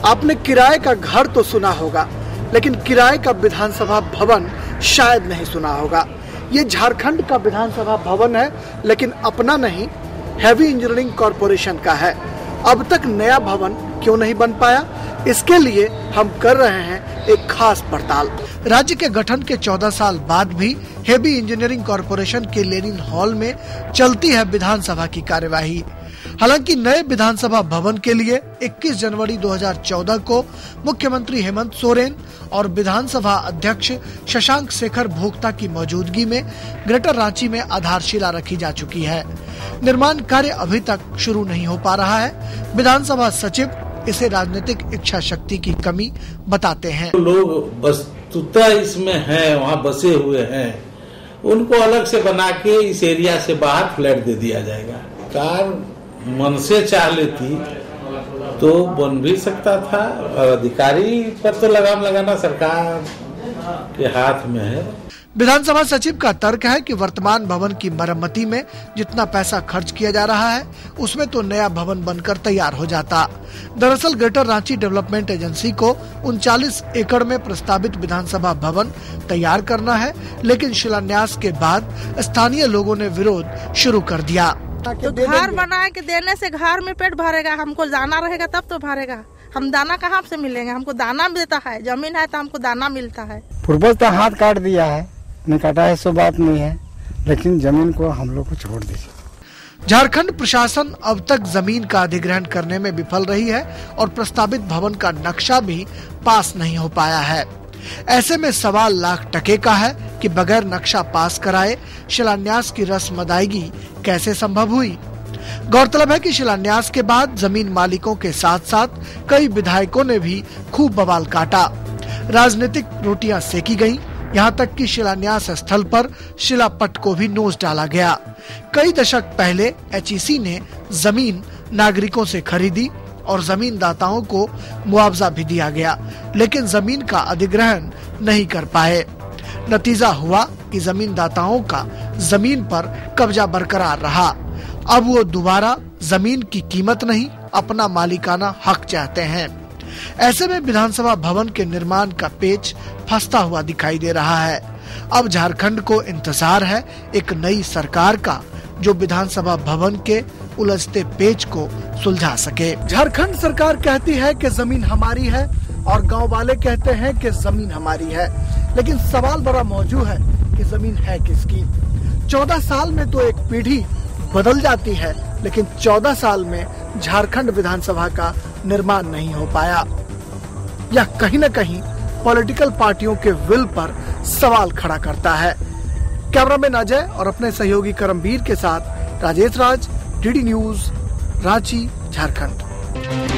आपने किराए का घर तो सुना होगा, लेकिन किराए का विधानसभा भवन शायद नहीं सुना होगा। ये झारखंड का विधानसभा भवन है, लेकिन अपना नहीं, हैवी इंजीनियरिंग कॉरपोरेशन का है। अब तक नया भवन क्यों नहीं बन पाया, इसके लिए हम कर रहे हैं एक खास पड़ताल। राज्य के गठन के 14 साल बाद भी हैवी इंजीनियरिंग कॉरपोरेशन के लेनिन हॉल में चलती है विधानसभा की कार्यवाही। हालांकि नए विधानसभा भवन के लिए 21 जनवरी 2014 को मुख्यमंत्री हेमंत सोरेन और विधानसभा अध्यक्ष शशांक शेखर भोक्ता की मौजूदगी में ग्रेटर रांची में आधारशिला रखी जा चुकी है। निर्माण कार्य अभी तक शुरू नहीं हो पा रहा है। विधानसभा सचिव इसे राजनीतिक इच्छा शक्ति की कमी बताते हैं। लोग वस्तुतः इसमें हैं, वहाँ बसे हुए हैं, उनको अलग से बना के इस एरिया से बाहर फ्लैट दे दिया जाएगा। कार मन से चाह लेती तो बन भी सकता था, और अधिकारी पर तो लगाम लगाना सरकार के हाथ में है। विधानसभा सचिव का तर्क है कि वर्तमान भवन की मरम्मती में जितना पैसा खर्च किया जा रहा है, उसमें तो नया भवन बनकर तैयार हो जाता। दरअसल ग्रेटर रांची डेवलपमेंट एजेंसी को 39 एकड़ में प्रस्तावित विधानसभा भवन तैयार करना है, लेकिन शिलान्यास के बाद स्थानीय लोगों ने विरोध शुरू कर दिया। तो घर बना के देने से घर में पेट भरेगा, हमको दाना रहेगा तब तो भरेगा। हम दाना कहाँ से मिलेंगे? हमको दाना मिलता है, जमीन है तो हमको दाना मिलता है। पूर्वज तो हाथ काट दिया है, नहीं काटा है सो बात नहीं है, लेकिन जमीन को हम लोग को छोड़ दीजिए। झारखंड प्रशासन अब तक जमीन का अधिग्रहण करने में विफल रही है और प्रस्तावित भवन का नक्शा भी पास नहीं हो पाया है। ऐसे में सवाल लाख टके का है कि बगैर नक्शा पास कराए शिलान्यास की रस्म अदायगी कैसे संभव हुई। गौरतलब है कि शिलान्यास के बाद जमीन मालिकों के साथ साथ कई विधायकों ने भी खूब बवाल काटा। राजनीतिक रोटियां सेकी गईं, यहाँ तक कि शिलान्यास स्थल पर शिलापट को भी नोच डाला गया। कई दशक पहले HEC ने जमीन नागरिकों से खरीदी और जमीन दाताओं को मुआवजा भी दिया गया, लेकिन जमीन का अधिग्रहण नहीं कर पाए। नतीजा हुआ कि जमीन दाताओं का जमीन पर कब्जा बरकरार रहा। अब वो दोबारा जमीन की कीमत नहीं, अपना मालिकाना हक चाहते हैं। ऐसे में विधानसभा भवन के निर्माण का पेच फंसता हुआ दिखाई दे रहा है। अब झारखंड को इंतजार है एक नई सरकार का, जो विधानसभा भवन के उलझते पेच को सुलझा सके। झारखंड सरकार कहती है कि जमीन हमारी है और गांव वाले कहते हैं कि जमीन हमारी है, लेकिन सवाल बड़ा मौजूद है कि जमीन है किसकी। 14 साल में तो एक पीढ़ी बदल जाती है, लेकिन 14 साल में झारखंड विधानसभा का निर्माण नहीं हो पाया। यह कहीं न कहीं पॉलिटिकल पार्टियों के विल पर सवाल खड़ा करता है। कैमरामैन अजय और अपने सहयोगी करमवीर के साथ राजेश राज, DD न्यूज, रांची, झारखंड।